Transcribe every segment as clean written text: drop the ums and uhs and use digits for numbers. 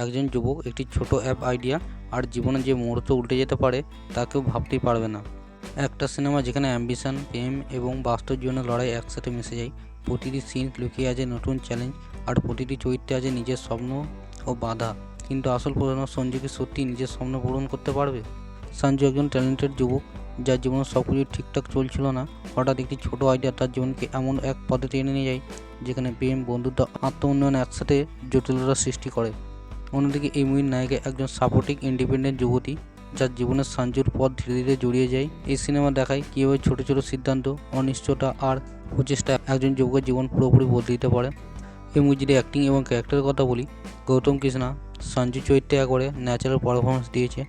একজন যুবক একটি ছোট অ্যাপ আইডিয়া আর জীবনে যে মুহূর্ত উল্টে যেতে পারে তা কেউ ভাবতেই পারবে না। একটা সিনেমা যেখানে অ্যাম্বিশন, প্রেম এবং বাস্তব জীবনের লড়াই একসাথে মিশে যায়। প্রতিটি সিন লুকিয়ে আছে নতুন চ্যালেঞ্জ, আর প্রতিটি চরিত্রে আছে নিজের স্বপ্ন ও বাধা। কিন্তু আসল প্রশ্ন, সঞ্জু কি সত্যি নিজের স্বপ্ন পূরণ করতে পারবে? সঞ্জু একজন ট্যালেন্টেড যুবক যার জীবনে সব কিছু ঠিকঠাক চলছিল না। হঠাৎ একটি ছোট আইডিয়া তার জীবনকে এমন এক পথে টেনে নিয়ে যায় যেখানে প্রেম, বন্ধুত্ব, আত্ম উন্নয়ন একসাথে জটিলতা সৃষ্টি করে। অন্যদিকে এই মুভির নায়িকা একজন সাপোর্টিং ইন্ডিপেন্ডেন্ট যুবতী যার জীবনের সঞ্জুর পথ ধীরে ধীরে জড়িয়ে যায়। এই সিনেমা দেখায় কীভাবে ছোট ছোট সিদ্ধান্ত, অনিশ্চয়তা আর প্রচেষ্টা একজন যুবকের জীবন পুরোপুরি বদলে দিতে পারে। এই মুভিটির অ্যাক্টিং এবং ক্যারেক্টারের কথা বলি, গৌতম কৃষ্ণা সঞ্জু চরিত্রে একবারে ন্যাচারাল পারফরমেন্স দিয়েছে।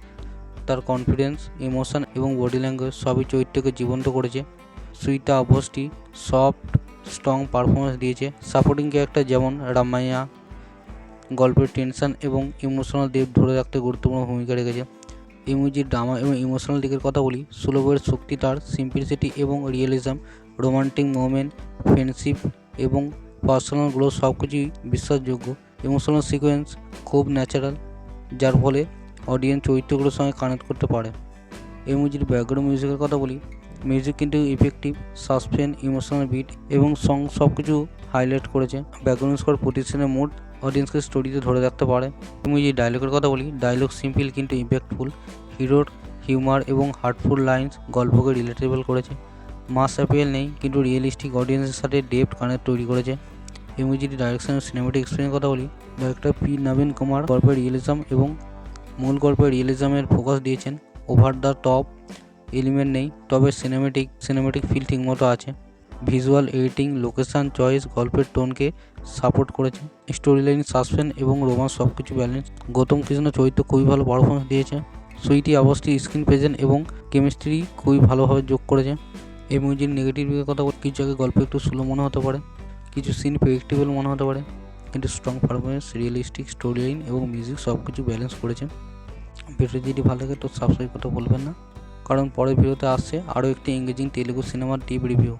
তার কনফিডেন্স, ইমোশন এবং বডি ল্যাঙ্গুয়েজ সবই চরিত্রকে জীবন্ত করেছে। সুইতা অবস্থি সফট স্ট্রং পারফরমেন্স দিয়েছে। সাপোর্টিং ক্যারেক্টার যেমন রামাইয়া গল্পের টেনশন এবং ইমোশনাল ডেপথ ধরে রাখতে গুরুত্বপূর্ণ ভূমিকা রেখেছে। এই মুভির ড্রামা এবং ইমোশনাল দিকের কথা বলি, সুলভের শক্তি, তার সিম্পলিসিটি এবং রিয়েলিজম, রোমান্টিক মোমেন্ট, ফ্রেন্ডশিপ এবং পার্সোনাল গ্রোথ সব কিছুই বিশ্বাসযোগ্য। ইমোশনাল সিকোয়েন্স খুব ন্যাচারাল, যার ফলে অডিয়েন্স চরিত্রগুলোর সঙ্গে কানেক্ট করতে পারে। এই মুভির ব্যাকগ্রাউন্ড মিউজিকের কথা বলি, মিউজিক কিন্তু ইফেক্টিভ, সাসপেন্স, ইমোশনাল বিট এবং সং সব কিছু হাইলাইট করেছে। ব্যাকগ্রাউন্ড স্কোর প্রতি সিনের মুড অডিয়েন্সকে স্টোরিতে ধরে রাখতে পারে। এই মুভির ডায়লগের কথা বলি, ডায়লগ সিম্পল কিন্তু ইম্প্যাক্টফুল। হিরোর হিউমার এবং হার্টফুল লাইন্স গল্পকে রিলেটেবল করেছে। মাস অ্যাপিয়াল নেই, কিন্তু রিয়েলিস্টিক অডিয়েন্সের সাথে ডেপথ কানেক্ট তৈরি করেছে। এই মুভির ডাইরেকশন ও সিনেমেটিক এক্সপিরিয়েন্সের কথা বলি, ডাইরেক্টর পি নবীন কুমার গল্পের রিয়েলিজম এবং মূল গল্পের রিয়েলিজমের ফোকাস দিয়েছেন। ওভার দ্য টপ এলিমেন্ট নেই, তবে সিনেমেটিক ফিল ঠিকমতো আছে। ভিজুয়াল এডিটিং, লোকেশন চয়েস গল্পের টোনকে সাপোর্ট করেছে। স্টোরি লাইন, সাসপেন্স এবং রোমান্স সব কিছু ব্যালেন্স। গৌতম কৃষ্ণ চরিত্র খুবই ভালো পারফরমেন্স দিয়েছে। সুইটি অবস্থি স্ক্রিন প্রেজেন্ট এবং কেমিস্ট্রি খুবই ভালোভাবে যোগ করেছে। এই মুভির নেগেটিভ দিকের কথা বলি, কিছু জায়গায় গল্প একটু স্লো মনে হতে পারে, কিছু সিন প্রেডিক্টেবল মনে হতে পারে, কিন্তু strong performance, realistic story line এবং মিউজিক সব কিছু ব্যালেন্স করেছে। ভিডিও যদি ভালো লাগে তো সাবস্ক্রাইব করতে ভুলবেন না, কারণ পরের ভিডিওতে আসছে আরও একটি এঙ্গেজিং তেলুগু সিনেমার ডিপ রিভিউ।